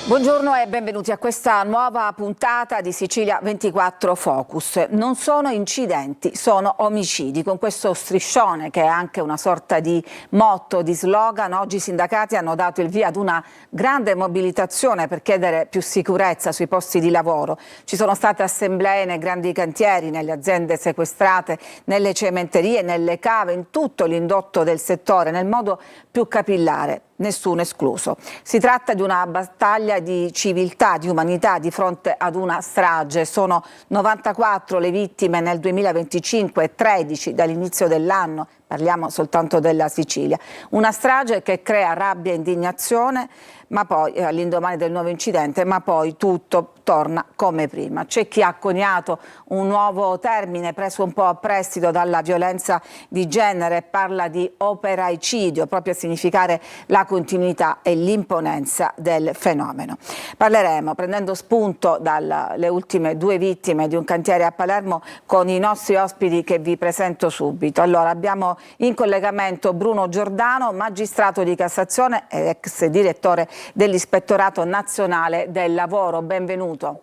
Buongiorno e benvenuti a questa nuova puntata di Sicilia 24 Focus. Non sono incidenti, sono omicidi. Con questo striscione, che è anche una sorta di motto, di slogan, oggi i sindacati hanno dato il via ad una grande mobilitazione per chiedere più sicurezza sui posti di lavoro. Ci sono state assemblee nei grandi cantieri, nelle aziende sequestrate, nelle cementerie, nelle cave, in tutto l'indotto del settore, nel modo più capillare. Nessuno escluso. Si tratta di una battaglia di civiltà, di umanità di fronte ad una strage. Sono 94 le vittime nel 2025 e 13 dall'inizio dell'anno. Parliamo soltanto della Sicilia. Una strage che crea rabbia e indignazione, ma poi all'indomani del nuovo incidente, ma poi tutto torna come prima. C'è chi ha coniato un nuovo termine preso un po' a prestito dalla violenza di genere, parla di operaicidio, proprio a significare la continuità e l'imponenza del fenomeno. Parleremo, prendendo spunto dalle ultime due vittime di un cantiere a Palermo, con i nostri ospiti che vi presento subito. Allora, abbiamo in collegamento Bruno Giordano, magistrato di Cassazione e ex direttore dell'Ispettorato Nazionale del Lavoro. Benvenuto.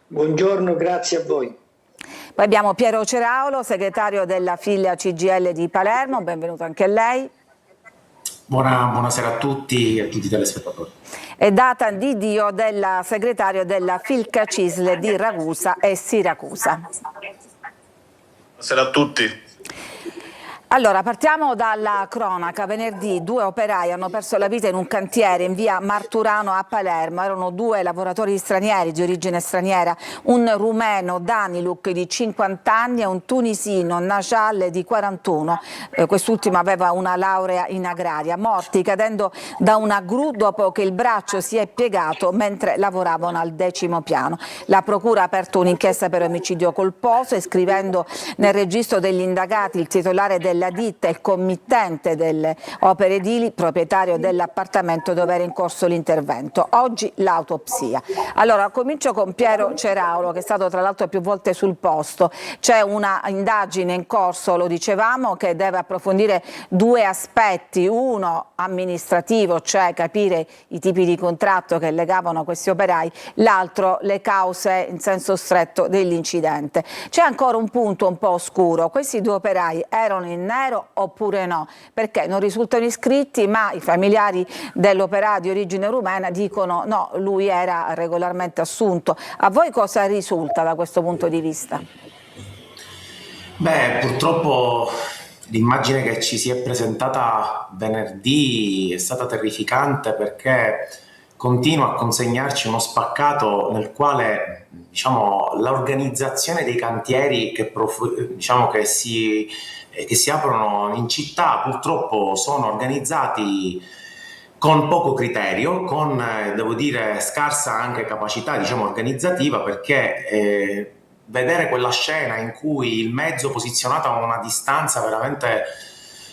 Buongiorno, grazie a voi. Poi abbiamo Piero Ceraulo, segretario della filia CGIL di Palermo. Benvenuto anche a lei. Buonasera a tutti e a tutti i telespettatori. E Datan Di Dio, segretario della Filca Cisle di Ragusa e Siracusa. Buonasera a tutti. Allora, partiamo dalla cronaca. Venerdì 2 operai hanno perso la vita in un cantiere in via Marturano a Palermo. Erano due lavoratori stranieri, di origine straniera, un rumeno, Daniluk, di 50 anni, e un tunisino, Najal, di 41. Quest'ultimo aveva una laurea in agraria, morti cadendo da una gru dopo che il braccio si è piegato mentre lavoravano al 10° piano. La procura ha aperto un'inchiesta per omicidio colposo, iscrivendo nel registro degli indagati il titolare della ditta, il committente delle opere edili, proprietario dell'appartamento dove era in corso l'intervento. Oggi l'autopsia. Allora, comincio con Piero Ceraulo, che è stato tra l'altro più volte sul posto. C'è una indagine in corso, lo dicevamo, che deve approfondire due aspetti: uno amministrativo, cioè capire i tipi di contratto che legavano questi operai, l'altro le cause in senso stretto dell'incidente. C'è ancora un punto un po' oscuro: questi due operai erano in nero oppure no? Perché non risultano iscritti, ma i familiari dell'operaio di origine rumena dicono no, lui era regolarmente assunto. A voi cosa risulta da questo punto di vista? Beh, purtroppo l'immagine che ci si è presentata venerdì è stata terrificante, perché continua a consegnarci uno spaccato nel quale, l'organizzazione dei cantieri che si aprono in città purtroppo sono organizzati con poco criterio, con devo dire scarsa anche capacità organizzativa, perché vedere quella scena in cui il mezzo posizionato a una distanza veramente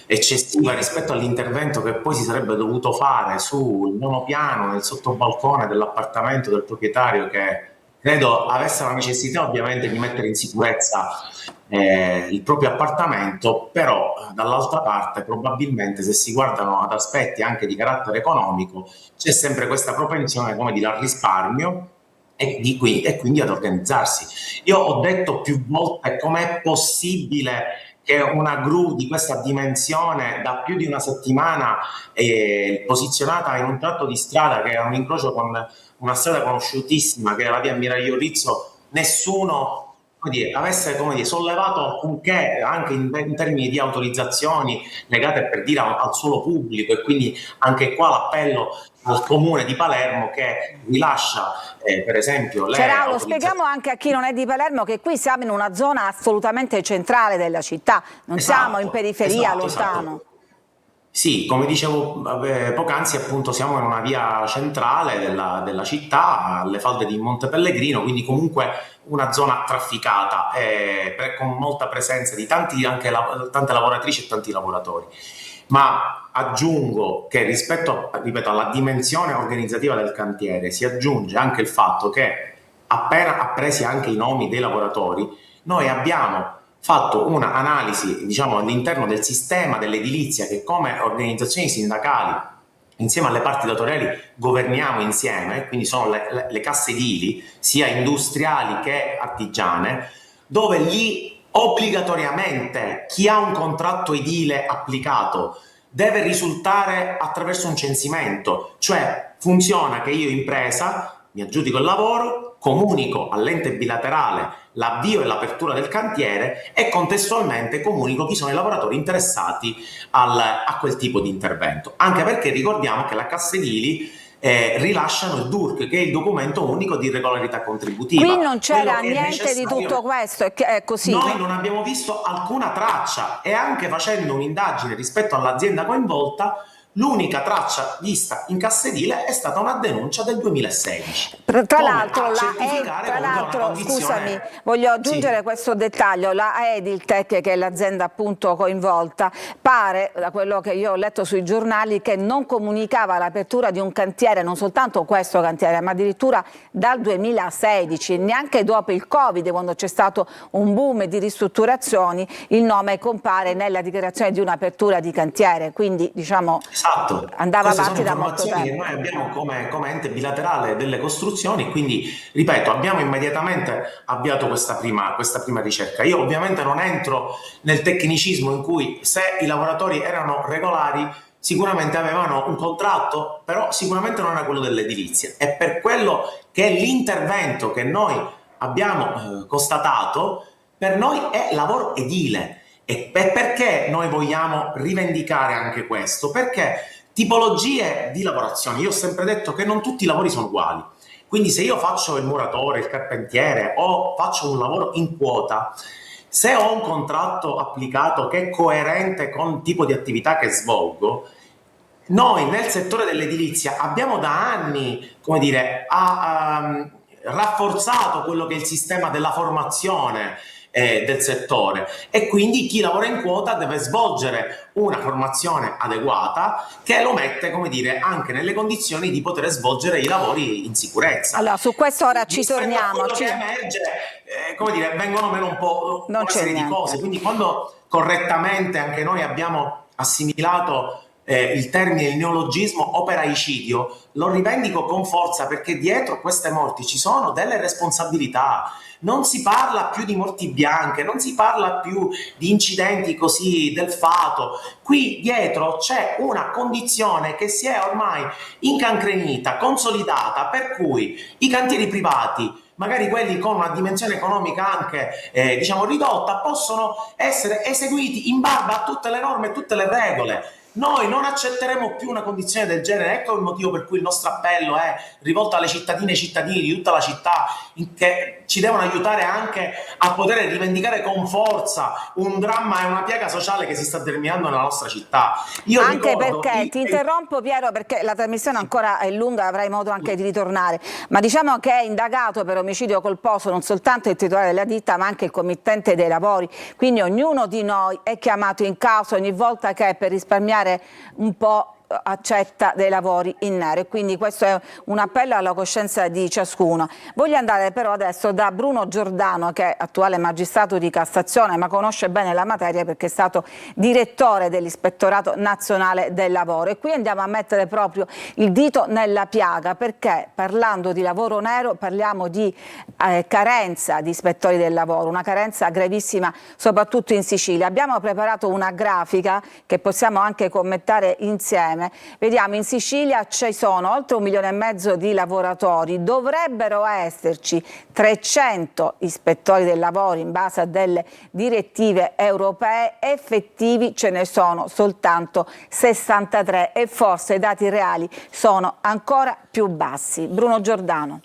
eccessiva rispetto all'intervento che poi si sarebbe dovuto fare sul nono piano, nel sottobalcone dell'appartamento del proprietario, che credo avesse la necessità ovviamente di mettere in sicurezza il proprio appartamento, però dall'altra parte probabilmente, se si guardano ad aspetti anche di carattere economico, c'è sempre questa propensione, come dire, al risparmio e quindi ad organizzarsi. Io ho detto più volte com'è possibile che una gru di questa dimensione, da più di una settimana, posizionata in un tratto di strada che è un incrocio con una strada conosciutissima, che è la via Ammiraglio Rizzo, nessuno avesse sollevato alcunché, anche in termini di autorizzazioni legate, per dire, al suolo pubblico. E quindi anche qua l'appello al comune di Palermo, che rilascia per esempio le Ceraulo, spieghiamo anche a chi non è di Palermo che qui siamo in una zona assolutamente centrale della città, non siamo in periferia, lontano. Esatto. Sì, come dicevo poc'anzi, appunto siamo in una via centrale della città, alle falde di Monte Pellegrino, quindi comunque una zona trafficata, con molta presenza di tante lavoratrici e tanti lavoratori. Ma aggiungo che rispetto, ripeto, alla dimensione organizzativa del cantiere si aggiunge anche il fatto che, appena appresi anche i nomi dei lavoratori, noi abbiamo fatto un'analisi all'interno del sistema dell'edilizia, che come organizzazioni sindacali insieme alle parti datoriali governiamo insieme, quindi sono le casse edili, sia industriali che artigiane, dove lì obbligatoriamente chi ha un contratto edile applicato deve risultare attraverso un censimento, cioè funziona che io impresa mi aggiudico il lavoro, comunico all'ente bilaterale l'avvio e l'apertura del cantiere e contestualmente comunico chi sono i lavoratori interessati a quel tipo di intervento. Anche perché ricordiamo che la Cassa Edili rilasciano il DURC, che è il documento unico di regolarità contributiva. Qui non c'era niente di tutto questo, è così? Noi non abbiamo visto alcuna traccia, e anche facendo un'indagine rispetto all'azienda coinvolta, l'unica traccia vista in Cassa Edile è stata una denuncia del 2016. Tra l'altro, scusami, voglio aggiungere questo dettaglio: la Ediltech, che è l'azienda appunto coinvolta, pare, da quello che io ho letto sui giornali, che non comunicava l'apertura di un cantiere, non soltanto questo cantiere, ma addirittura dal 2016, neanche dopo il Covid, quando c'è stato un boom di ristrutturazioni, il nome compare nella dichiarazione di un'apertura di cantiere, quindi diciamo... Esatto, andava queste avanti sono da molto informazioni tempo. che noi abbiamo come ente bilaterale delle costruzioni, quindi ripeto, abbiamo immediatamente avviato questa prima ricerca. Io ovviamente non entro nel tecnicismo in cui, se i lavoratori erano regolari, sicuramente avevano un contratto, però sicuramente non era quello dell'edilizia. E per quello che l'intervento che noi abbiamo constatato, per noi è lavoro edile. E perché noi vogliamo rivendicare anche questo? Perché tipologie di lavorazione, io ho sempre detto che non tutti i lavori sono uguali, quindi se io faccio il muratore, il carpentiere o faccio un lavoro in quota, se ho un contratto applicato che è coerente con il tipo di attività che svolgo, noi nel settore dell'edilizia abbiamo da anni, come dire, rafforzato quello che è il sistema della formazione del settore, e quindi chi lavora in quota deve svolgere una formazione adeguata che lo mette, come dire, anche nelle condizioni di poter svolgere i lavori in sicurezza. Allora, su questo ora ci torniamo. Quello che emerge, come dire, vengono meno un po' Non una c'è serie niente. di cose, quindi quando correttamente anche noi abbiamo assimilato il termine, il neologismo operaicidio, lo rivendico con forza, perché dietro queste morti ci sono delle responsabilità. Non si parla più di morti bianche, non si parla più di incidenti così del fato. Qui dietro c'è una condizione che si è ormai incancrenita, consolidata, per cui i cantieri privati, magari quelli con una dimensione economica anche diciamo ridotta, possono essere eseguiti in barba a tutte le norme e tutte le regole. Noi non accetteremo più una condizione del genere. Ecco il motivo per cui il nostro appello è rivolto alle cittadine e cittadini di tutta la città, che ci devono aiutare anche a poter rivendicare con forza un dramma e una piaga sociale che si sta terminando nella nostra città. Io anche ricordo, perché, ti interrompo Piero, perché la trasmissione ancora è lunga, avrai modo anche di ritornare, ma diciamo che è indagato per omicidio colposo non soltanto il titolare della ditta, ma anche il committente dei lavori, quindi ognuno di noi è chiamato in causa ogni volta che per risparmiare un po' accetta dei lavori in nero, e quindi questo è un appello alla coscienza di ciascuno. Voglio andare però adesso da Bruno Giordano, che è attuale magistrato di Cassazione, ma conosce bene la materia perché è stato direttore dell'Ispettorato Nazionale del Lavoro, e qui andiamo a mettere proprio il dito nella piaga, perché parlando di lavoro nero parliamo di carenza di ispettori del lavoro, una carenza gravissima soprattutto in Sicilia. Abbiamo preparato una grafica che possiamo anche commentare insieme. Vediamo, in Sicilia ci sono oltre 1,5 milioni di lavoratori, dovrebbero esserci 300 ispettori del lavoro in base a delle direttive europee, effettivi ce ne sono soltanto 63 e forse i dati reali sono ancora più bassi. Bruno Giordano.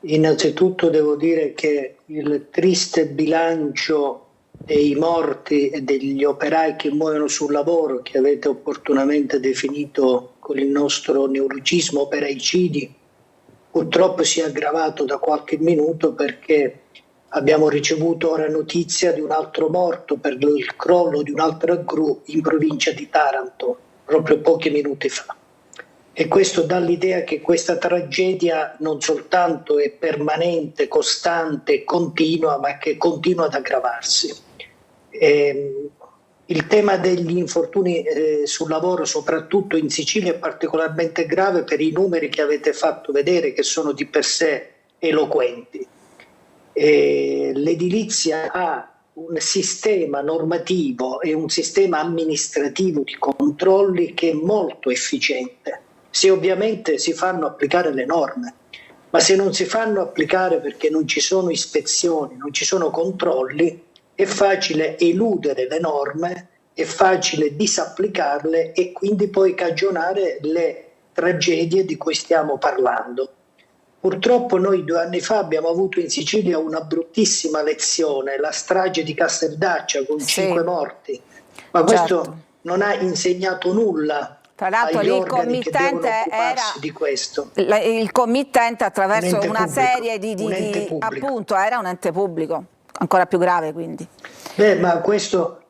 Innanzitutto devo dire che il triste bilancio dei morti e degli operai che muoiono sul lavoro, che avete opportunamente definito con il nostro neologismo operaicidi, purtroppo si è aggravato da qualche minuto, perché abbiamo ricevuto ora notizia di un altro morto per il crollo di un'altra gru in provincia di Taranto, proprio pochi minuti fa. E questo dà l'idea che questa tragedia non soltanto è permanente, costante, continua, ma che continua ad aggravarsi. Il tema degli infortuni sul lavoro, soprattutto in Sicilia, è particolarmente grave per i numeri che avete fatto vedere, che sono di per sé eloquenti. L'edilizia ha un sistema normativo e un sistema amministrativo di controlli che è molto efficiente, se ovviamente si fanno applicare le norme. Ma se non si fanno applicare perché non ci sono ispezioni, non ci sono controlli, è facile eludere le norme, è facile disapplicarle e quindi poi cagionare le tragedie di cui stiamo parlando. Purtroppo noi 2 anni fa abbiamo avuto in Sicilia una bruttissima lezione, la strage di Casteldaccia con 5 morti, ma questo non ha insegnato nulla. Tra l'altro lì il committente di questo. Il committente attraverso una pubblico, serie di appunto era un ente pubblico, ancora più grave quindi. Ma questo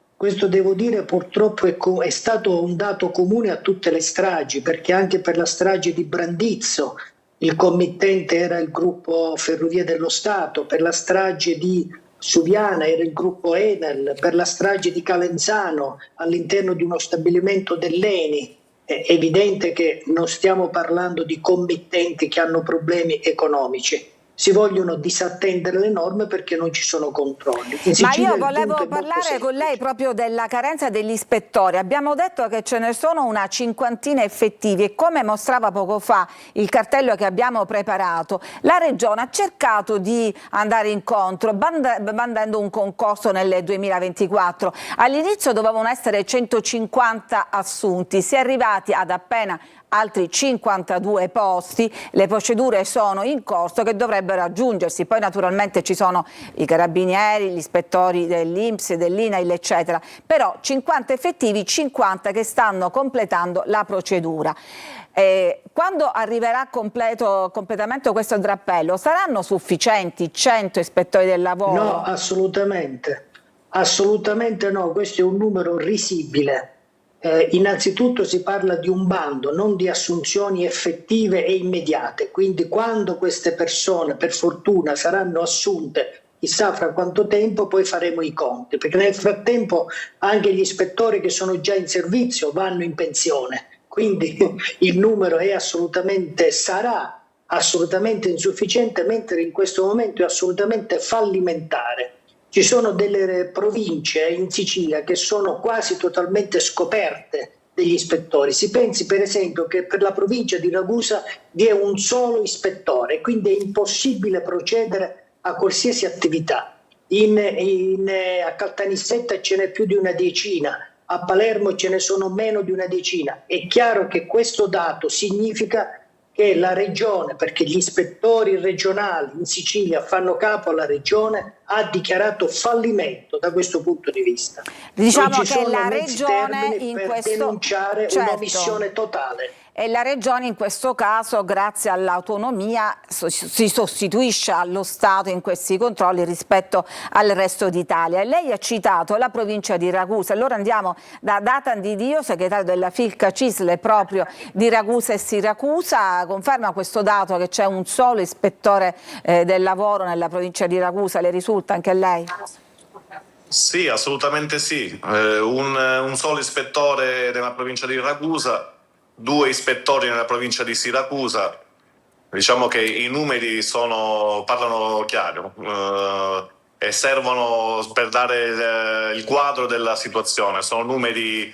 devo dire purtroppo è stato un dato comune a tutte le stragi, perché anche per la strage di Brandizzo il committente era il gruppo Ferrovie dello Stato, per la strage di Suviana era il gruppo Enel, per la strage di Calenzano all'interno di uno stabilimento dell'ENI. È evidente che non stiamo parlando di committenti che hanno problemi economici. Si vogliono disattendere le norme perché non ci sono controlli. Ma io volevo parlare con lei proprio della carenza degli ispettori. Abbiamo detto che ce ne sono una 50ina effettivi e come mostrava poco fa il cartello che abbiamo preparato, la Regione ha cercato di andare incontro bandendo un concorso nel 2024. All'inizio dovevano essere 150 assunti, si è arrivati ad appena altri 52 posti, le procedure sono in corso che dovrebbero aggiungersi, poi naturalmente ci sono i carabinieri, gli ispettori dell'INPS, dell'INAIL eccetera, però 50 effettivi, 50 che stanno completando la procedura. Quando arriverà completamente questo drappello saranno sufficienti 100 ispettori del lavoro? No, assolutamente no, questo è un numero risibile. Innanzitutto si parla di un bando, non di assunzioni effettive e immediate, quindi quando queste persone per fortuna saranno assunte, chissà fra quanto tempo, poi faremo i conti, perché nel frattempo anche gli ispettori che sono già in servizio vanno in pensione, quindi il numero sarà assolutamente insufficiente, mentre in questo momento è assolutamente fallimentare. Ci sono delle province in Sicilia che sono quasi totalmente scoperte degli ispettori. Si pensi per esempio che per la provincia di Ragusa vi è un solo ispettore, quindi è impossibile procedere a qualsiasi attività. A Caltanissetta ce n'è più di una decina, a Palermo ce ne sono meno di una decina. È chiaro che questo dato significa che la regione, perché gli ispettori regionali in Sicilia fanno capo alla regione, ha dichiarato fallimento da questo punto di vista. Diciamo che la regione in questo denunciare un'omissione totale. E la regione in questo caso, grazie all'autonomia, si sostituisce allo Stato in questi controlli rispetto al resto d'Italia. Lei ha citato la provincia di Ragusa, allora andiamo da Datan Di Dio, segretario della Filca Cisle proprio di Ragusa e Siracusa. Conferma questo dato che c'è un solo ispettore del lavoro nella provincia di Ragusa, le risulta anche a lei? Sì, assolutamente sì. Un solo ispettore nella provincia di Ragusa, 2 ispettori nella provincia di Siracusa. Diciamo che i numeri parlano chiaro e servono per dare il quadro della situazione. Sono numeri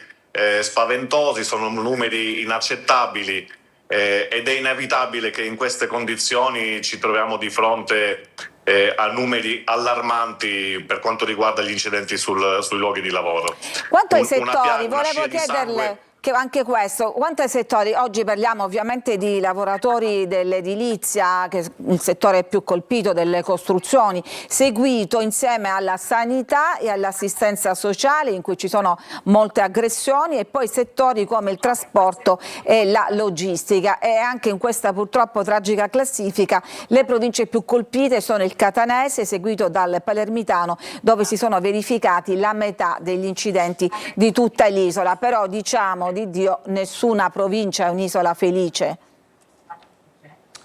spaventosi, sono numeri inaccettabili ed è inevitabile che in queste condizioni ci troviamo di fronte a numeri allarmanti per quanto riguarda gli incidenti sui luoghi di lavoro. Quanto ai settori, volevo chiederle che anche questo, quanto ai settori, oggi parliamo ovviamente di lavoratori dell'edilizia, che è il settore più colpito, delle costruzioni, seguito insieme alla sanità e all'assistenza sociale in cui ci sono molte aggressioni, e poi settori come il trasporto e la logistica. E anche in questa purtroppo tragica classifica le province più colpite sono il catanese, seguito dal palermitano, dove si sono verificati la metà degli incidenti di tutta l'isola. Però diciamo di Dio, nessuna provincia è un'isola felice.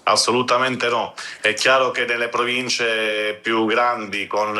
Assolutamente no. È chiaro che nelle province più grandi, con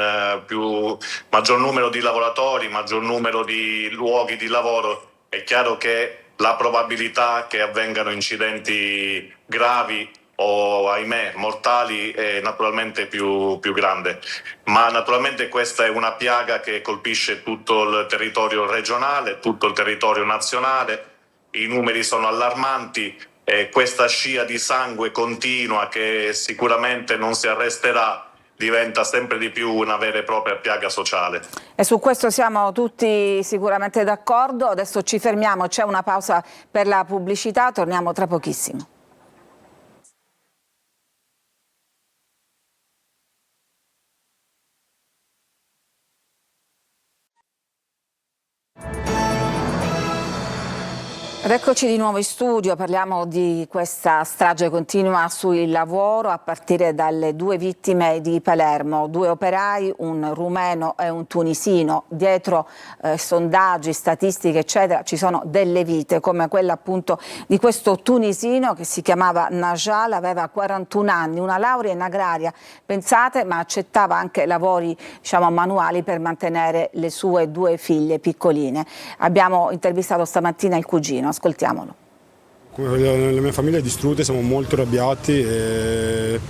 maggior numero di lavoratori, maggior numero di luoghi di lavoro, è chiaro che la probabilità che avvengano incidenti gravi o, ahimè, mortali è naturalmente più grande. Ma naturalmente questa è una piaga che colpisce tutto il territorio regionale, tutto il territorio nazionale. I numeri sono allarmanti. Questa scia di sangue continua, che sicuramente non si arresterà, diventa sempre di più una vera e propria piaga sociale. E su questo siamo tutti sicuramente d'accordo. Adesso ci fermiamo, c'è una pausa per la pubblicità, torniamo tra pochissimo. Ed eccoci di nuovo in studio, parliamo di questa strage continua sul lavoro a partire dalle 2 vittime di Palermo, 2 operai, un rumeno e un tunisino. Dietro sondaggi, statistiche eccetera ci sono delle vite come quella appunto di questo tunisino che si chiamava Najal, aveva 41 anni, una laurea in agraria, pensate, ma accettava anche lavori manuali per mantenere le sue 2 figlie piccoline. Abbiamo intervistato stamattina il cugino. Ascoltiamolo. La mia famiglia è distrutta, siamo molto arrabbiati e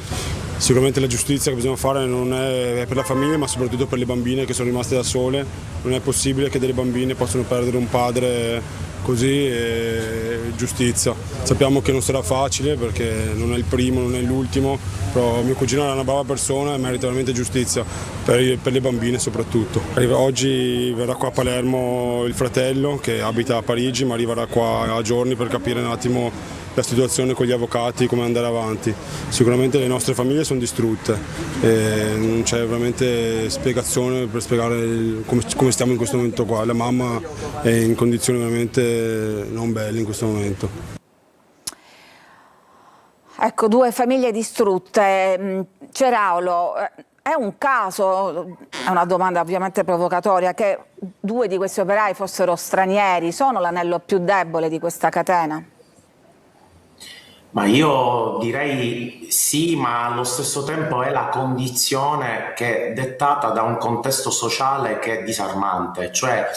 sicuramente la giustizia che bisogna fare non è per la famiglia ma soprattutto per le bambine che sono rimaste da sole. Non è possibile che delle bambine possano perdere un padre così, e giustizia. Sappiamo che non sarà facile perché non è il primo, non è l'ultimo, però mio cugino è una brava persona e merita veramente giustizia per le bambine soprattutto. Oggi verrà qua a Palermo il fratello che abita a Parigi, ma arriverà qua a giorni per capire un attimo la situazione con gli avvocati, come andare avanti. Sicuramente le nostre famiglie sono distrutte e non c'è veramente spiegazione per spiegare come stiamo in questo momento qua. La mamma è in condizioni veramente non belle in questo momento. Ecco, 2 famiglie distrutte. Ceraulo, è un caso, è una domanda ovviamente provocatoria, che 2 di questi operai fossero stranieri? Sono l'anello più debole di questa catena? Ma io direi sì, ma allo stesso tempo è la condizione che è dettata da un contesto sociale che è disarmante, cioè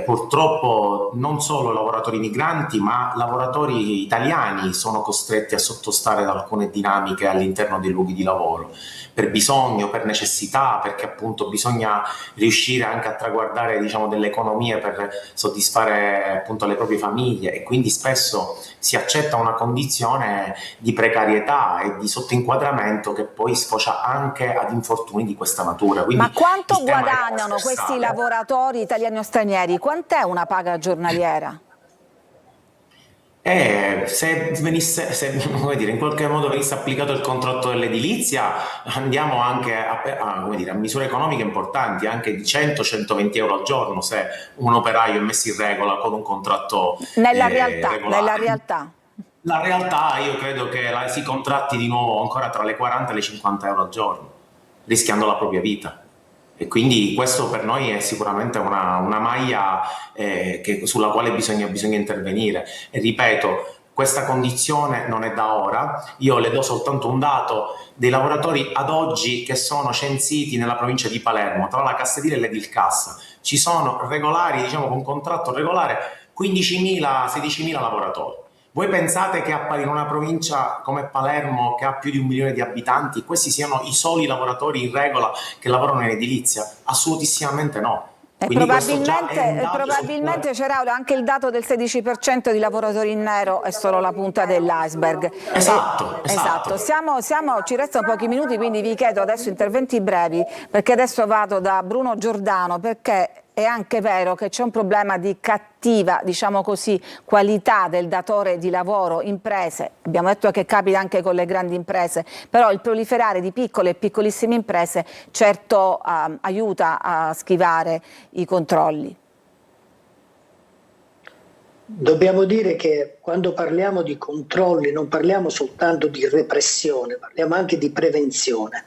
purtroppo non solo lavoratori migranti, ma lavoratori italiani sono costretti a sottostare ad alcune dinamiche all'interno dei luoghi di lavoro, per bisogno, per necessità, perché appunto bisogna riuscire anche a traguardare delle economie per soddisfare appunto le proprie famiglie, e quindi spesso si accetta una condizione di precarietà e di sottoinquadramento che poi sfocia anche ad infortuni di questa natura. Quindi ma quanto guadagnano questi lavoratori italiani o stranieri? Quant'è una paga giornaliera? Se in qualche modo venisse applicato il contratto dell'edilizia, andiamo anche a misure economiche importanti, anche di 100-120 euro al giorno, se un operaio è messo in regola con un contratto nella regolare. realtà. La realtà, io credo che si contratti di nuovo ancora tra le 40 e le 50 euro al giorno, rischiando la propria vita. E quindi questo per noi è sicuramente una maglia sulla quale bisogna intervenire. E ripeto, questa condizione non è da ora. Io le do soltanto un dato dei lavoratori ad oggi che sono censiti nella provincia di Palermo, tra la Cassa Edile e l'Edilcassa. Ci sono regolari, con contratto regolare, 15.000-16.000 lavoratori. Voi pensate che in una provincia come Palermo, che ha più di 1 milione di abitanti, questi siano i soli lavoratori in regola che lavorano in edilizia? Assolutissimamente no. E probabilmente Ceraulo, anche il dato del 16% di lavoratori in nero è solo la punta dell'iceberg. Esatto. Ci restano pochi minuti, quindi vi chiedo adesso interventi brevi, perché adesso vado da Bruno Giordano, perché è anche vero che c'è un problema di cattiva, qualità del datore di lavoro, imprese. Abbiamo detto che capita anche con le grandi imprese, però il proliferare di piccole e piccolissime imprese certo aiuta a schivare i controlli. Dobbiamo dire che quando parliamo di controlli non parliamo soltanto di repressione, parliamo anche di prevenzione.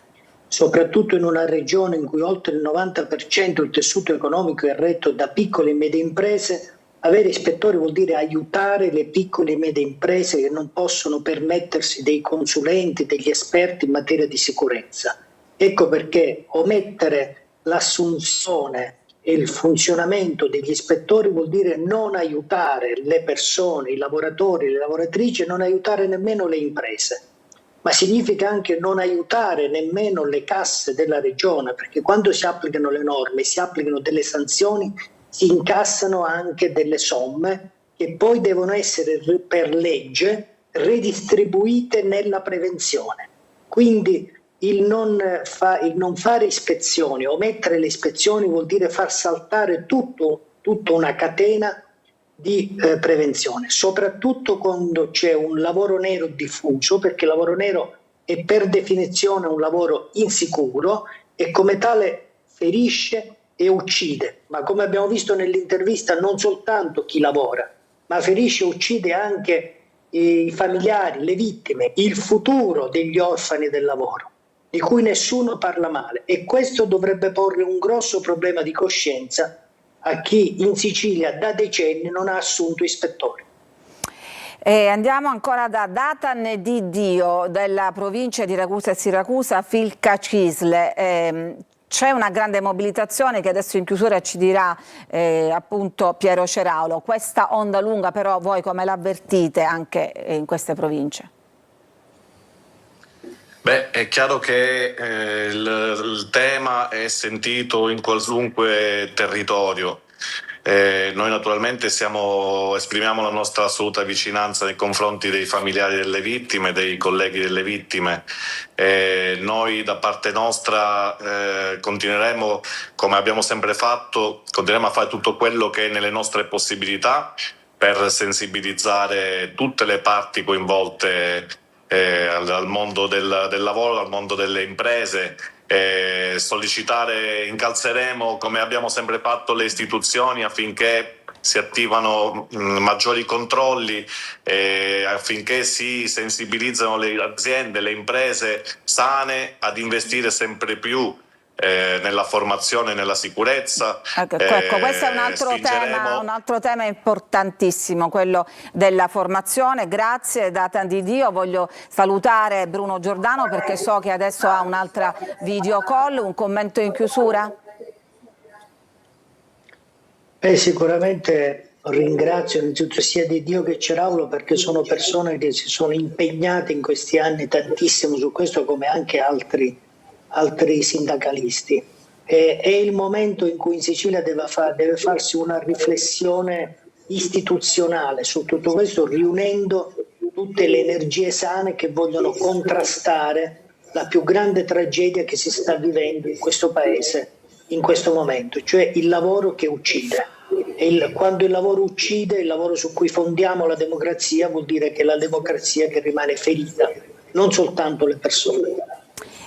Soprattutto in una regione in cui oltre il 90% del tessuto economico è retto da piccole e medie imprese, Avere ispettori vuol dire aiutare le piccole e medie imprese che non possono permettersi dei consulenti, degli esperti in materia di sicurezza. Ecco perché omettere l'assunzione e il funzionamento degli ispettori vuol dire non aiutare le persone, i lavoratori, le lavoratrici, e non aiutare nemmeno le imprese. Ma significa anche non aiutare nemmeno le casse della regione, perché quando si applicano le norme, si applicano delle sanzioni, si incassano anche delle somme che poi devono essere per legge redistribuite nella prevenzione. Quindi il non fare ispezioni, omettere le ispezioni vuol dire far saltare tutta una catena di prevenzione, soprattutto quando c'è un lavoro nero diffuso, perché il lavoro nero è per definizione un lavoro insicuro e come tale ferisce e uccide, ma come abbiamo visto nell'intervista non soltanto chi lavora, ma ferisce e uccide anche i familiari, le vittime, il futuro degli orfani del lavoro, di cui nessuno parla male, e questo dovrebbe porre un grosso problema di coscienza a chi in Sicilia da decenni non ha assunto ispettori. Andiamo ancora da Datan Di Dio della provincia di Ragusa e Siracusa, Filca Cisle. C'è una grande mobilitazione che adesso in chiusura ci dirà appunto Piero Ceraulo. Questa onda lunga però voi come l'avvertite anche in queste province? Beh, è chiaro che il tema è sentito in qualunque territorio. Noi naturalmente esprimiamo la nostra assoluta vicinanza nei confronti dei familiari delle vittime, dei colleghi delle vittime. Noi da parte nostra continueremo, come abbiamo sempre fatto, continueremo a fare tutto quello che è nelle nostre possibilità per sensibilizzare tutte le parti coinvolte al mondo del lavoro, al mondo delle imprese. Incalzeremo, come abbiamo sempre fatto, le istituzioni affinché si attivano maggiori controlli, affinché si sensibilizzano le aziende, le imprese sane ad investire sempre più nella formazione e nella sicurezza. Ecco, questo è un altro tema importantissimo, quello della formazione. Grazie Datan Di Dio. Voglio salutare Bruno Giordano perché so che adesso ha un'altra video call. Un commento in chiusura? Sicuramente ringrazio innanzitutto sia Di Dio che Ceraulo, perché sono persone che si sono impegnate in questi anni tantissimo su questo, come anche altri sindacalisti. È il momento in cui in Sicilia deve farsi una riflessione istituzionale su tutto questo, riunendo tutte le energie sane che vogliono contrastare la più grande tragedia che si sta vivendo in questo paese in questo momento, cioè il lavoro che uccide. Quando il lavoro uccide, il lavoro su cui fondiamo la democrazia, vuol dire che è la democrazia che rimane ferita, non soltanto le persone.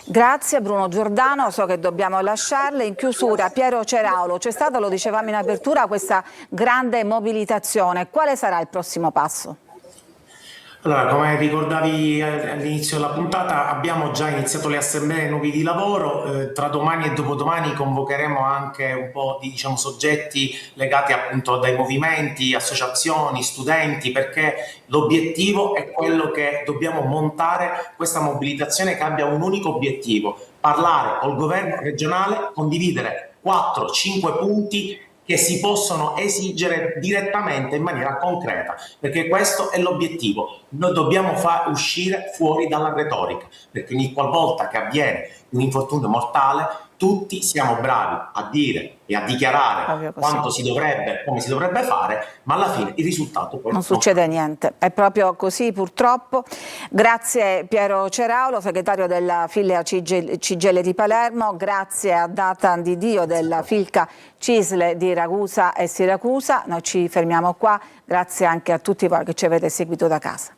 Grazie Bruno Giordano, so che dobbiamo lasciarle. In chiusura Piero Ceraulo, c'è stata, lo dicevamo in apertura, questa grande mobilitazione. Quale sarà il prossimo passo? Allora, come ricordavi all'inizio della puntata, abbiamo già iniziato le assemblee nuovi di lavoro. Tra domani e dopodomani convocheremo anche un po' di soggetti legati appunto dai movimenti, associazioni, studenti, perché l'obiettivo è quello che dobbiamo montare questa mobilitazione che abbia un unico obiettivo: parlare col governo regionale, condividere 4-5 punti che si possono esigere direttamente in maniera concreta, perché questo è l'obiettivo. Noi dobbiamo far uscire fuori dalla retorica, perché ogni qualvolta che avviene un infortunio mortale tutti siamo bravi a dire e a dichiarare quanto si dovrebbe, come si dovrebbe fare, ma alla fine il risultato poi non succede niente. È proprio così purtroppo. Grazie Piero Ceraulo, segretario della Filea CGIL di Palermo, grazie a Datan Di Dio della Filca Cisle di Ragusa e Siracusa. Noi ci fermiamo qua, grazie anche a tutti voi che ci avete seguito da casa.